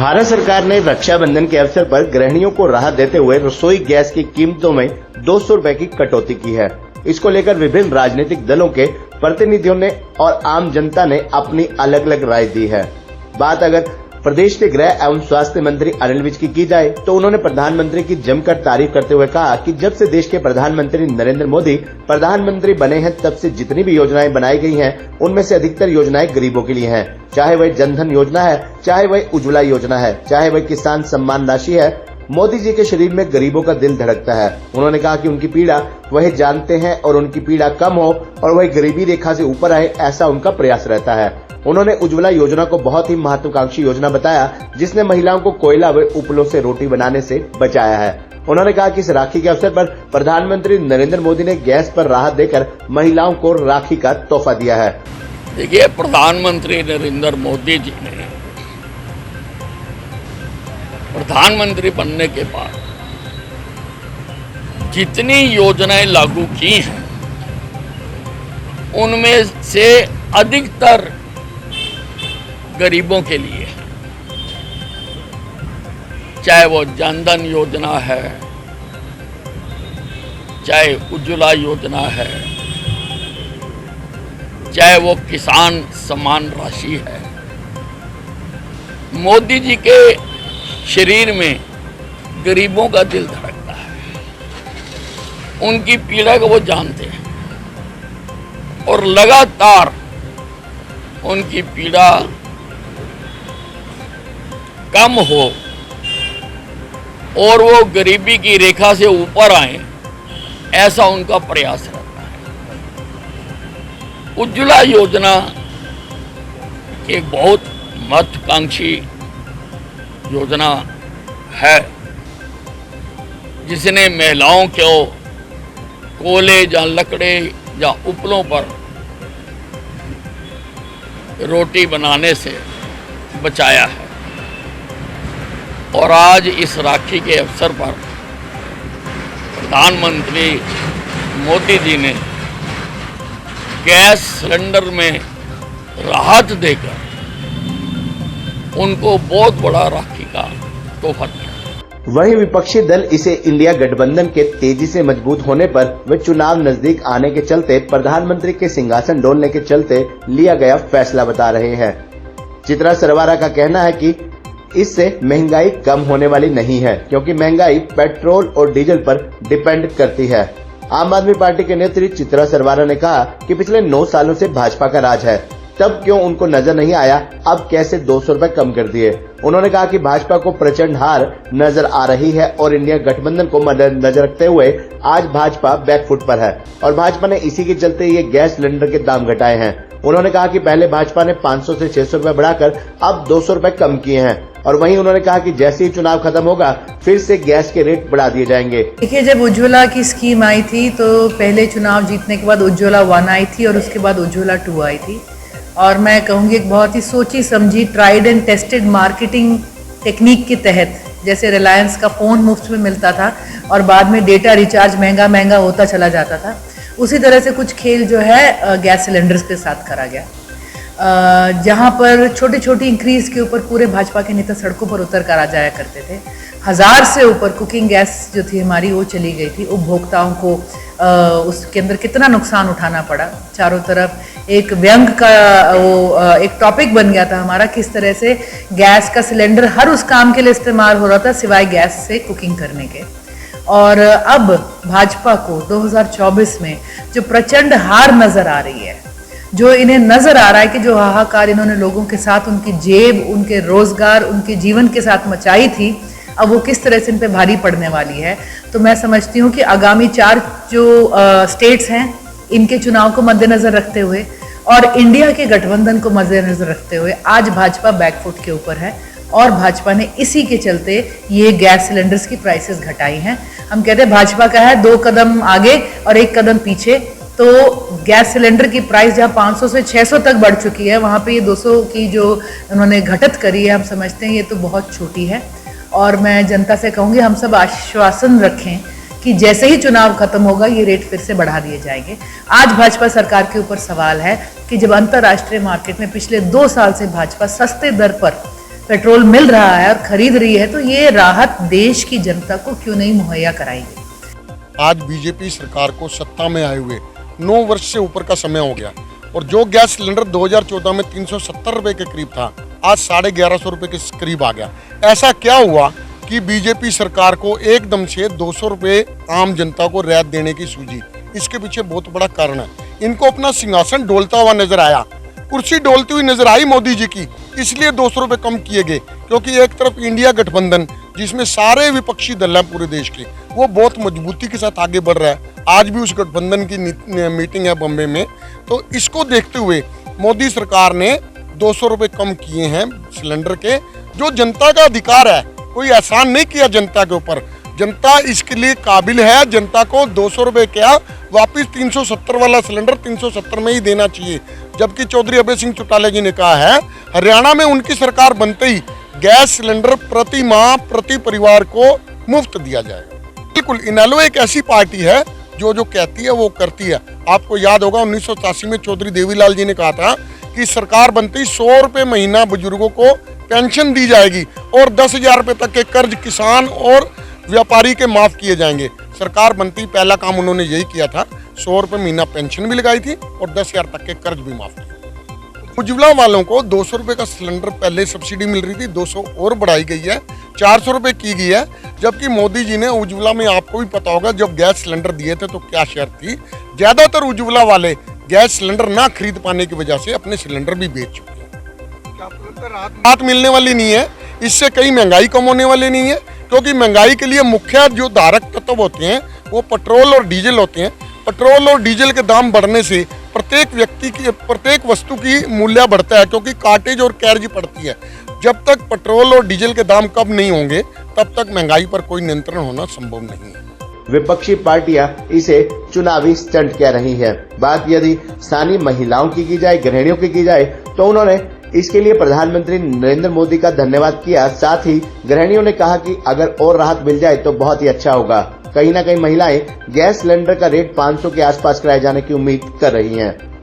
भारत सरकार ने रक्षाबंधन के अवसर पर गृहिणियों को राहत देते हुए रसोई गैस की कीमतों में 200 रुपए की कटौती की है। इसको लेकर विभिन्न राजनीतिक दलों के प्रतिनिधियों ने और आम जनता ने अपनी अलग अलग राय दी है। बात अगर प्रदेश के गृह एवं स्वास्थ्य मंत्री अनिल विज की जाए तो उन्होंने प्रधानमंत्री की जमकर तारीफ करते हुए कहा कि जब से देश के प्रधानमंत्री नरेंद्र मोदी प्रधानमंत्री बने हैं तब से जितनी भी योजनाएं बनाई गई हैं उनमें से अधिकतर योजनाएं गरीबों के लिए हैं। चाहे वह जनधन योजना है, चाहे वह उज्ज्वला योजना है, चाहे वह किसान सम्मान राशि है, मोदी जी के शरीर में गरीबों का दिल धड़कता है। उन्होंने कहा कि उनकी पीड़ा वह जानते हैं और उनकी पीड़ा कम हो और वह गरीबी रेखा से ऊपर आए, ऐसा उनका प्रयास रहता है। उन्होंने उज्ज्वला योजना को बहुत ही महत्वाकांक्षी योजना बताया जिसने महिलाओं को कोयला व उपलों से रोटी बनाने से बचाया है। उन्होंने कहा कि इस राखी के अवसर पर प्रधानमंत्री नरेंद्र मोदी ने गैस पर राहत देकर महिलाओं को राखी का तोहफा दिया है। देखिए, प्रधानमंत्री नरेंद्र मोदी जी ने प्रधानमंत्री बनने के बाद जितनी योजनाएं लागू की हैं उनमें से अधिकतर गरीबों के लिए, चाहे वो जनधन योजना है, चाहे उज्ज्वला योजना है, चाहे वो किसान सम्मान राशि है। मोदी जी के शरीर में गरीबों का दिल धड़कता है, उनकी पीड़ा को वो जानते हैं और लगातार उनकी पीड़ा कम हो और वो गरीबी की रेखा से ऊपर आए, ऐसा उनका प्रयास रहता है। उज्ज्वला योजना एक बहुत महत्वाकांक्षी योजना है जिसने महिलाओं को कोयले या लकड़े या उपलों पर रोटी बनाने से बचाया है। और आज इस राखी के अवसर पर प्रधानमंत्री मोदी जी ने गैस सिलेंडर में राहत देकर उनको बहुत बड़ा राखी का तोहफा दिया। वहीं विपक्षी दल इसे इंडिया गठबंधन के तेजी से मजबूत होने पर व चुनाव नजदीक आने के चलते प्रधानमंत्री के सिंहासन डोलने के चलते लिया गया फैसला बता रहे हैं। चित्रा सरवारा का कहना है कि इससे महंगाई कम होने वाली नहीं है क्योंकि महंगाई पेट्रोल और डीजल पर डिपेंड करती है। आम आदमी पार्टी के नेत्री चित्रा सरवारा ने कहा कि पिछले 9 सालों से भाजपा का राज है, तब क्यों उनको नजर नहीं आया, अब कैसे 200 रुपए कम कर दिए। उन्होंने कहा कि भाजपा को प्रचंड हार नजर आ रही है और इंडिया गठबंधन को मद्देनजर रखते हुए आज भाजपा बैकफुट पर है और भाजपा ने इसी के चलते ये गैस सिलेंडर के दाम घटाए हैं। उन्होंने कहा कि पहले भाजपा ने 500 से 600 रुपए बढ़ाकर अब 200 रुपए कम किए हैं और वहीं उन्होंने कहा कि जैसे ही चुनाव खत्म होगा फिर से गैस के रेट बढ़ा दिए जाएंगे। देखिए, जब उज्ज्वला की स्कीम आई थी तो पहले चुनाव जीतने के बाद उज्ज्वला 1 आई थी और उसके बाद उज्ज्वला 2 आई थी और मैं कहूँगी एक बहुत ही सोची समझी tried and tested marketing technique के तहत, जैसे रिलायंस का फ़ोन मुफ्त में मिलता था और बाद में डेटा रिचार्ज महंगा महंगा होता चला जाता था, उसी तरह से कुछ खेल जो है गैस सिलेंडर्स के साथ करा गया। जहाँ पर छोटी छोटी इंक्रीज के ऊपर पूरे भाजपा के नेता सड़कों पर उतर कर आ जाया करते थे। 1000 से ऊपर कुकिंग गैस जो थी हमारी वो चली गई थी। उपभोक्ताओं को उसके अंदर कितना नुकसान उठाना पड़ा। चारों तरफ एक व्यंग का वो एक टॉपिक बन गया था हमारा, किस तरह से गैस का सिलेंडर हर उस काम के लिए इस्तेमाल हो रहा था सिवाय गैस से कुकिंग करने के। और अब भाजपा को 2024 में जो प्रचंड हार नजर आ रही है, जो इन्हें नजर आ रहा है कि जो हाहाकार इन्होंने लोगों के साथ, उनकी जेब, उनके रोजगार, उनके जीवन के साथ मचाई थी, अब वो किस तरह से इन पे भारी पड़ने वाली है। तो मैं समझती हूँ कि आगामी 4 जो स्टेट्स हैं इनके चुनाव को मद्देनजर रखते हुए और इंडिया के गठबंधन को मद्देनजर रखते हुए आज भाजपा बैकफुट के ऊपर है और भाजपा ने इसी के चलते ये गैस सिलेंडर्स की प्राइसेस घटाई हैं। हम कहते हैं भाजपा का है 2 कदम आगे और 1 कदम पीछे। तो गैस सिलेंडर की प्राइस जहाँ 500 से 600 तक बढ़ चुकी है, वहाँ पे ये 200 की जो उन्होंने घटत करी है, हम समझते हैं ये तो बहुत छोटी है। और मैं जनता से कहूँगी हम सब आश्वासन रखें कि जैसे ही चुनाव खत्म होगा ये रेट फिर से बढ़ा दिए जाएंगे। आज भाजपा सरकार के ऊपर सवाल है कि जब अंतर्राष्ट्रीय मार्केट में पिछले 2 साल से भाजपा सस्ते दर पर पेट्रोल मिल रहा है और खरीद रही है, तो ये राहत देश की जनता को क्यों नहीं मुहैया कराएंगे। आज बीजेपी सरकार को सत्ता में आए हुए 9 वर्ष से ऊपर का समय हो गया और जो गैस सिलेंडर 2014 में 370 रुपए के करीब था, आज 1150 रुपए के करीब आ गया। ऐसा क्या हुआ कि बीजेपी सरकार को एकदम से 200 रुपए आम जनता को रियायत देने की सूझी? इसके पीछे बहुत बड़ा कारण है। इनको अपना सिंहासन डोलता हुआ नजर आया, कुर्सी डोलती हुई नजर आई मोदी जी की, इसलिए 200 रुपए कम किए गए। क्योंकि एक तरफ इंडिया गठबंधन जिसमें सारे विपक्षी दल हैं पूरे देश के, वो बहुत मजबूती के साथ आगे बढ़ रहा है। आज भी उस गठबंधन की मीटिंग है बॉम्बे में, तो इसको देखते हुए मोदी सरकार ने 200 रुपए कम किए हैं सिलेंडर के, जो जनता का अधिकार है। कोई एहसान नहीं किया जनता के ऊपर, जनता इसके लिए काबिल है। जनता को 200 रुपए क्या, वापिस 370 वाला सिलेंडर 370 में ही देना चाहिए। जबकि चौधरी अभय सिंह चौटाला जी ने कहा है हरियाणा में उनकी सरकार बनते ही गैस सिलेंडर प्रति माह प्रति परिवार को मुफ्त दिया जाएगा। बिल्कुल, इनेलो एक ऐसी पार्टी है जो कहती है वो करती है। आपको याद होगा 1987 में चौधरी देवीलाल जी ने कहा था कि सरकार बनते ही 100 रुपए महीना बुजुर्गों को पेंशन दी जाएगी और 10,000 रुपए तक के कर्ज किसान और व्यापारी के माफ किए जाएंगे। सरकार बनती ही पहला काम उन्होंने यही किया था, 100 रुपए महीना पेंशन भी लगाई थी और 10,000 तक के कर्ज भी माफ किए। उज्ज्वला वालों को 200 रुपए का सिलेंडर पहले सब्सिडी मिल रही थी, 200 और बढ़ाई गई है, 400 रुपए की गई है। जबकि मोदी जी ने उज्ज्वला में, आपको भी पता होगा, जब गैस सिलेंडर दिए थे तो क्या शर्त थी, ज्यादातर उज्ज्वला वाले गैस सिलेंडर ना खरीद पाने की वजह से अपने सिलेंडर भी बेच चुके हैं। राहत मिलने वाली नहीं है, इससे कहीं महंगाई कम होने वाली नहीं है। क्योंकि महंगाई के लिए मुख्य जो धारक तत्व होते हैं वो पेट्रोल और डीजल होते हैं। पेट्रोल और डीजल के दाम बढ़ने से प्रत्येक व्यक्ति की, प्रत्येक वस्तु की मूल्य बढ़ता है, क्योंकि कार्टेज और कैरेज पड़ती है। जब तक पेट्रोल और डीजल के दाम कम नहीं होंगे तब तक महंगाई पर कोई नियंत्रण होना संभव नहीं है। विपक्षी पार्टियां इसे चुनावी स्टंट कह रही है। बात यदि स्थानीय महिलाओं की जाए, गृहिणियों की जाए, तो उन्होंने इसके लिए प्रधानमंत्री नरेंद्र मोदी का धन्यवाद किया। साथ ही गृहिणियों ने कहा कि अगर और राहत मिल जाए तो बहुत ही अच्छा होगा। कहीं ना कहीं महिलाएं गैस सिलेंडर का रेट 500 के आसपास कराए जाने की उम्मीद कर रही हैं।